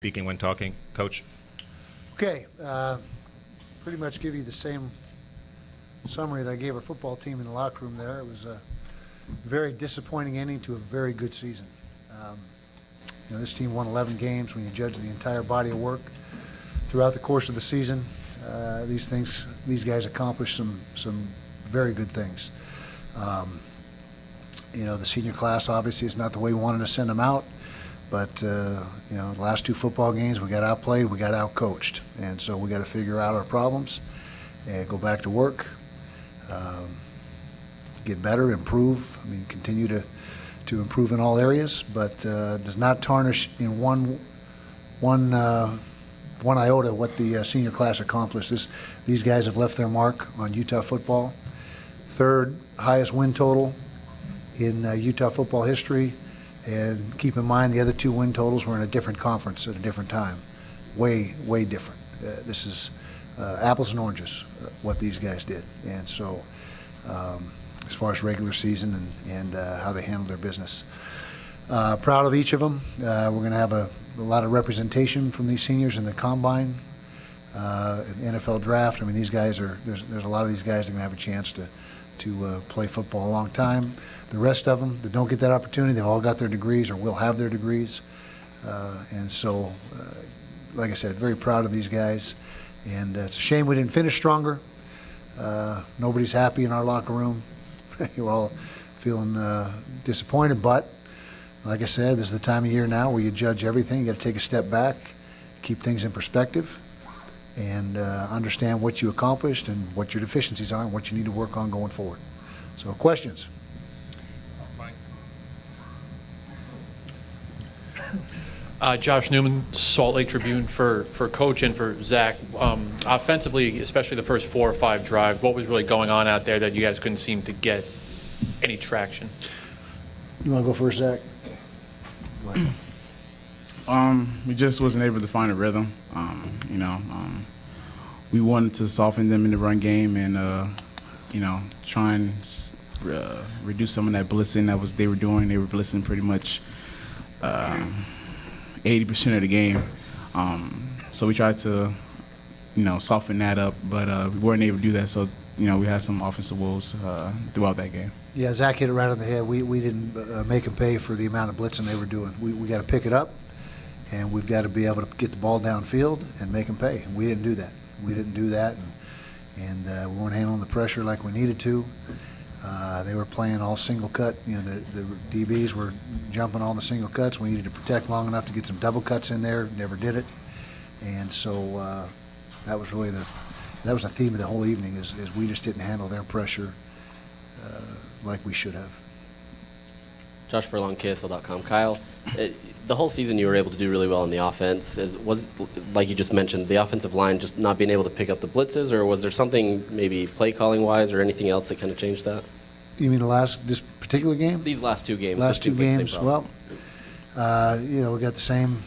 speaking when talking, Coach? Okay, pretty much give you the same summary that I gave our football team in the locker room there. It was a very disappointing ending to a very good season. This team won 11 games. When you judge the entire body of work throughout the course of the season, these guys accomplished some very good things. The senior class obviously is not the way we wanted to send them out, but the last two football games we got outplayed, we got outcoached, and so we got to figure out our problems and go back to work, get better, improve. Continue to improve in all areas, but does not tarnish in one iota what the senior class accomplished. These guys have left their mark on Utah football. Third highest win total in Utah football history, and keep in mind the other two win totals were in a different conference at a different time. Way different. This is apples and oranges, what these guys did. And so as far as regular season and how they handled their business. Proud of each of them. We're going to have a lot of representation from these seniors in the combine, in the NFL draft. These guys there's a lot of these guys that are going to have a chance to play football a long time. The rest of them that don't get that opportunity, they've all got their degrees or will have their degrees. And so, like I said, very proud of these guys. And it's a shame we didn't finish stronger. Nobody's happy in our locker room. You're all feeling disappointed, but like I said, this is the time of year now where you judge everything. You got to take a step back, keep things in perspective, and understand what you accomplished and what your deficiencies are and what you need to work on going forward. So, questions? Josh Newman, Salt Lake Tribune, for Coach and for Zach. Offensively, especially the first 4 or 5 drives, what was really going on out there that you guys couldn't seem to get any traction? You want to go first, Zach? We just wasn't able to find a rhythm. We wanted to soften them in the run game and try and reduce some of that blitzing they were doing. They were blitzing pretty much 80% of the game. So we tried to, soften that up, but we weren't able to do that. So, we had some offensive woes throughout that game. Yeah, Zach hit it right on the head. We didn't make them pay for the amount of blitzing they were doing. We got to pick it up, and we've got to be able to get the ball downfield and make them pay. And we didn't do that. And we weren't handling the pressure like we needed to. They were playing all single cut. The DBs were jumping all the single cuts. We needed to protect long enough to get some double cuts in there. Never did it. And so that was really the theme of the whole evening is we just didn't handle their pressure like we should have. Josh Furlong, KSL.com. Kyle, the whole season you were able to do really well on the offense. Was, like you just mentioned, the offensive line just not being able to pick up the blitzes, or was there something maybe play calling wise or anything else that kind of changed that? You mean this particular game? These last two games. Last two games. Well, we got the same,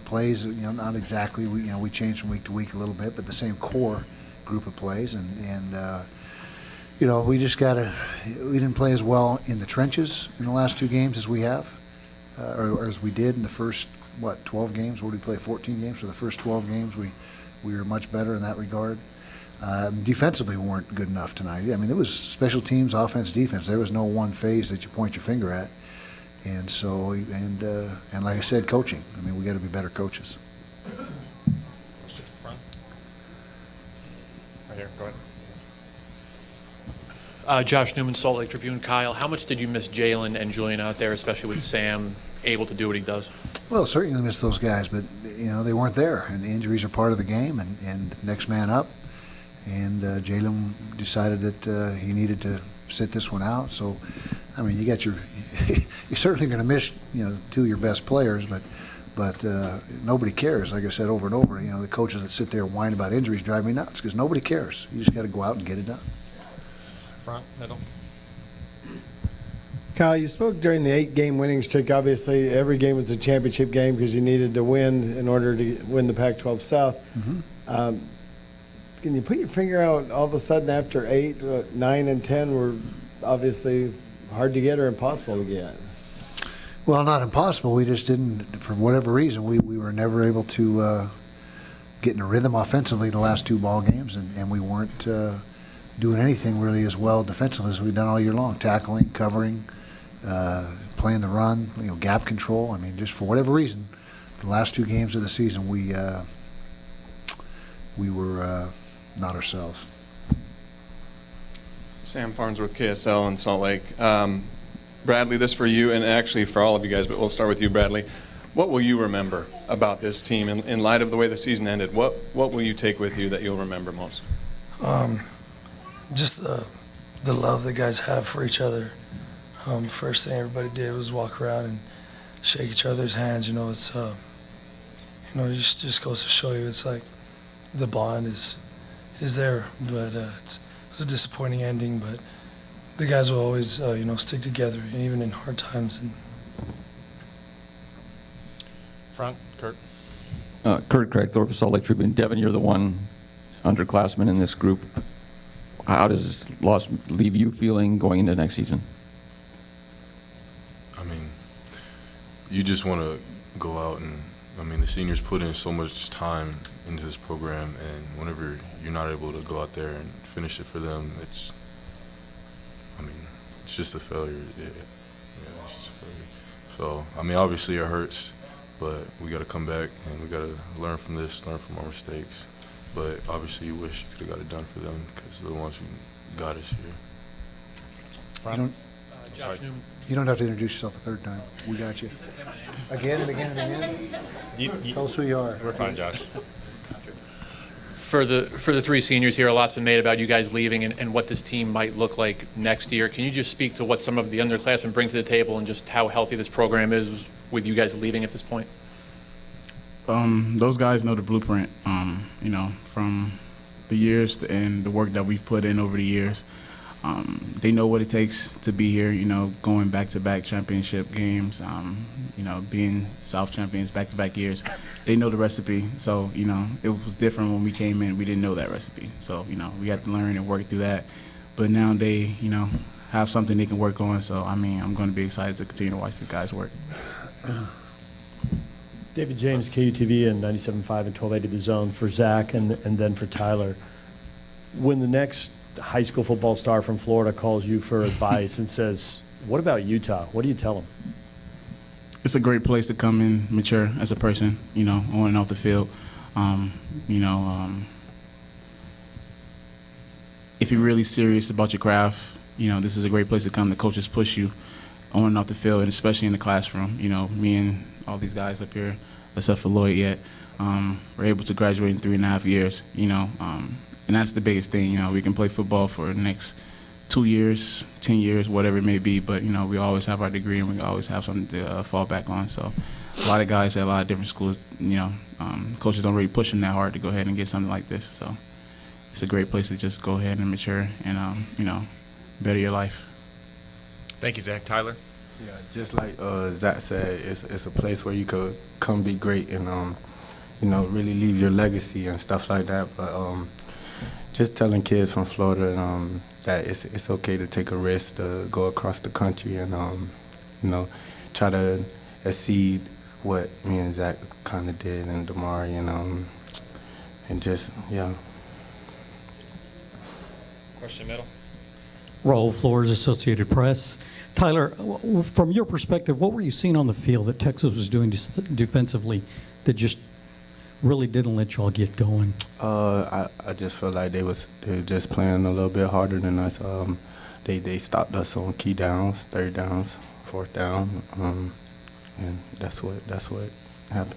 plays. Not exactly. We changed from week to week a little bit, but the same core group of plays, and we just we didn't play as well in the trenches in the last two games as we have, or as we did in the first 12 games. What did we play? 14 games. For the first 12 games, we were much better in that regard. Defensively, we weren't good enough tonight. It was special teams, offense, defense. There was no one phase that you point your finger at. And so, and like I said, coaching. We got to be better coaches. Right here, go ahead. Josh Newman, Salt Lake Tribune. Kyle, how much did you miss Jalen and Julian out there, especially with Sam able to do what he does? Well, certainly miss those guys, but they weren't there, and the injuries are part of the game. And next man up. And Jalen decided that he needed to sit this one out. So, you got you're certainly going to miss, two of your best players, but nobody cares. Like I said over and over, the coaches that sit there and whine about injuries drive me nuts because nobody cares. You just got to go out and get it done. Front, middle. Kyle, you spoke during the 8-game winning streak. Obviously, every game was a championship game because you needed to win in order to win the Pac-12 South. Mm-hmm. Can you put your finger out all of a sudden after 8, 9, and 10 were obviously hard to get or impossible to get? Well, not impossible. We just didn't, for whatever reason, we were never able to get in a rhythm offensively the last 2 ball games, and we weren't doing anything really as well defensively as we've done all year long. Tackling, covering, playing the run, gap control. I mean, just for whatever reason, the last 2 games of the season, we were not ourselves. Sam Farnsworth, KSL in Salt Lake. Bradley, this for you, and actually for all of you guys, but we'll start with you, Bradley. What will you remember about this team in light of the way the season ended? What will you take with you that you'll remember most? Just the love the guys have for each other. First thing everybody did was walk around and shake each other's hands. It's it just goes to show you it's like the bond is there, but it's a disappointing ending. But the guys will always stick together, even in hard times. And Front, Kurt. Kurt Craigthorpe, Salt Lake Tribune. Devin, you're the one underclassman in this group. How does this loss leave you feeling going into next season? I mean, you just want to go out and, the seniors put in so much time into this program, and whenever you're not able to go out there and finish it for them, it's just a failure. Yeah, it's just a failure. So, obviously it hurts, but we got to come back and we got to learn from this, learn from our mistakes. But obviously you wish you could have got it done for them because they're the ones who got us here. Josh Newman. You don't have to introduce yourself a third time. We got you. Again and again and again. Tell us who you are. We're fine, Josh. For the 3 seniors here, a lot's been made about you guys leaving and what this team might look like next year. Can you just speak to what some of the underclassmen bring to the table and just how healthy this program is with you guys leaving at this point? Those guys know the blueprint, from the years and the work that we've put in over the years. They know what it takes to be here, going back-to-back championship games, being South champions back-to-back years. They know the recipe. So, it was different when we came in. We didn't know that recipe. So, we had to learn and work through that. But now they, have something they can work on. So, I'm going to be excited to continue to watch the guys work. David James, KUTV and 97.5 and 1280 The Zone for Zach and then for Tyler. When the next high school football star from Florida calls you for advice and says, what about Utah? What do you tell them? It's a great place to come and mature as a person, on and off the field. If you're really serious about your craft, this is a great place to come. The coaches push you on and off the field, and especially in the classroom. Me and all these guys up here, except for Lloyd yet, we're able to graduate in 3.5 years, and that's the biggest thing. We can play football for the next 2 years, 10 years, whatever it may be, but, we always have our degree and we always have something to fall back on. So a lot of guys at a lot of different schools, coaches don't really push them that hard to go ahead and get something like this. So it's a great place to just go ahead and mature and, better your life. Thank you, Zach. Tyler? Yeah, just like Zach said, it's a place where you could come be great and, really leave your legacy and stuff like that. But just telling kids from Florida that it's okay to take a risk to go across the country and, try to exceed what me and Zach kind of did and Damari and just, yeah. Question middle. Raul Flores, Associated Press. Tyler, from your perspective, what were you seeing on the field that Texas was doing defensively that just really didn't let y'all get going? I just felt like they were just playing a little bit harder than us. They stopped us on key downs, third downs, fourth down, and that's what happened.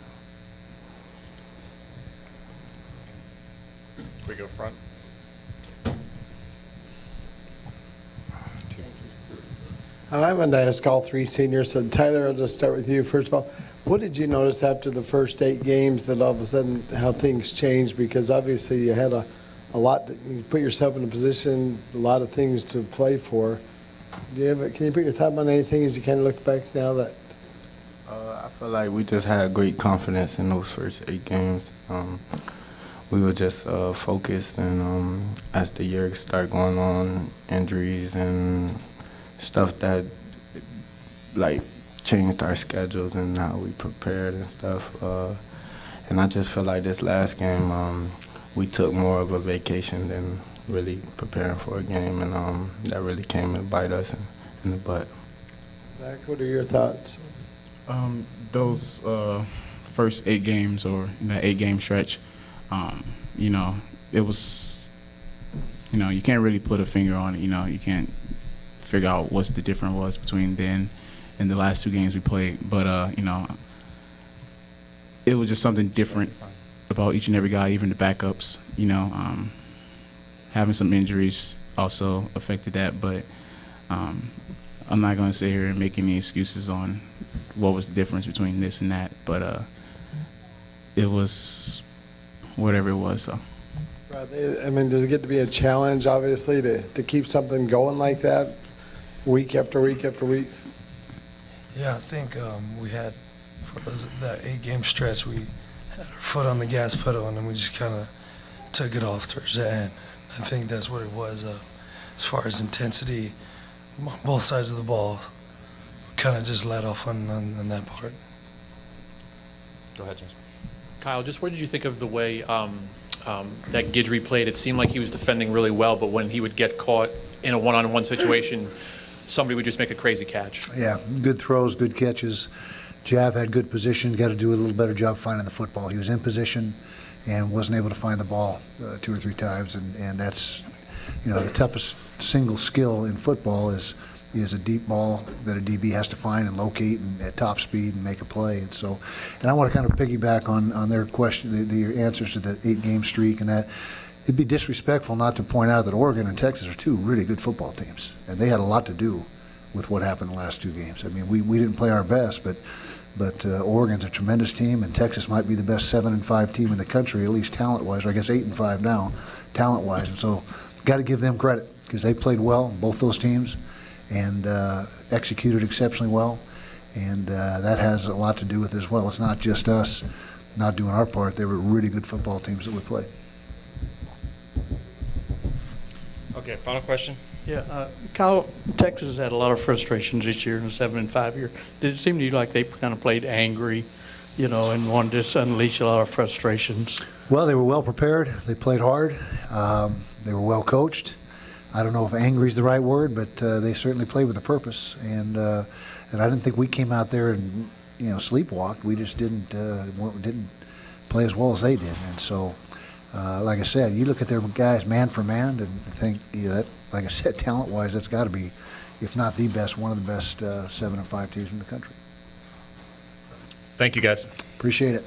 We go front. I wanted to ask all 3 seniors. So Tyler, I'll just start with you. First of all, what did you notice after the first 8 games that all of a sudden how things changed? Because obviously you had a lot, you put yourself in a position, a lot of things to play for. Can you put your thumb on anything as you kind of look back now that? I feel like we just had great confidence in those first 8 games. We were just focused, and as the year started going on, injuries and stuff that, like, changed our schedules and how we prepared and stuff. And I just feel like this last game, we took more of a vacation than really preparing for a game, and that really came and bite us in the butt. Zach, what are your thoughts? Those first 8 games, or that 8-game stretch, you know, it was, you know, you can't really put a finger on it. You know, you can't figure out what's the difference was between then and the last 2 games we played. But, you know, it was just something different about each and every guy, even the backups. You know, having some injuries also affected that. But I'm not going to sit here and make any excuses on what was the difference between this and that. But it was whatever it was. So. I mean, does it get to be a challenge, obviously, to keep something going like that week after week after week? Yeah, I think we had, for that 8-game stretch, we had our foot on the gas pedal, and then we just kind of took it off towards the end. I think that's what it was. As far as intensity, on both sides of the ball, kind of just let off on that part. Go ahead, James. Kyle, just what did you think of the way that Guidry played? It seemed like he was defending really well, but when he would get caught in a one-on-one situation, somebody would just make a crazy catch. Yeah, good throws, good catches. Jav had good position, got to do a little better job finding the football. He was in position and wasn't able to find the ball 2 or 3 times, and that's, you know, the toughest single skill in football is a deep ball that a DB has to find and locate and at top speed and make a play. And so, and I want to kind of piggyback on their question, the answers to the 8-game streak, and that it'd be disrespectful not to point out that Oregon and Texas are 2 really good football teams, and they had a lot to do with what happened the last 2 games. I mean, we didn't play our best, but Oregon's a tremendous team, and Texas might be the best 7-5 team in the country, at least talent-wise, or I guess 8-5 now, talent-wise. And so, got to give them credit because they played well, both those teams, and executed exceptionally well, and that has a lot to do with it as well. It's not just us not doing our part. They were really good football teams that we played. Okay, final question. Yeah, Kyle, Texas had a lot of frustrations this year in the 7-5 year. Did it seem to you like they kind of played angry, you know, and wanted to just unleash a lot of frustrations? Well, they were well prepared. They played hard. They were well coached. I don't know if angry is the right word, but they certainly played with a purpose. And I didn't think we came out there and, you know, sleepwalked. We just didn't play as well as they did. And so, like I said, you look at their guys man for man and think, you know, that, like I said, talent-wise, that's got to be, if not the best, one of the best 7-5 teams in the country. Thank you, guys. Appreciate it.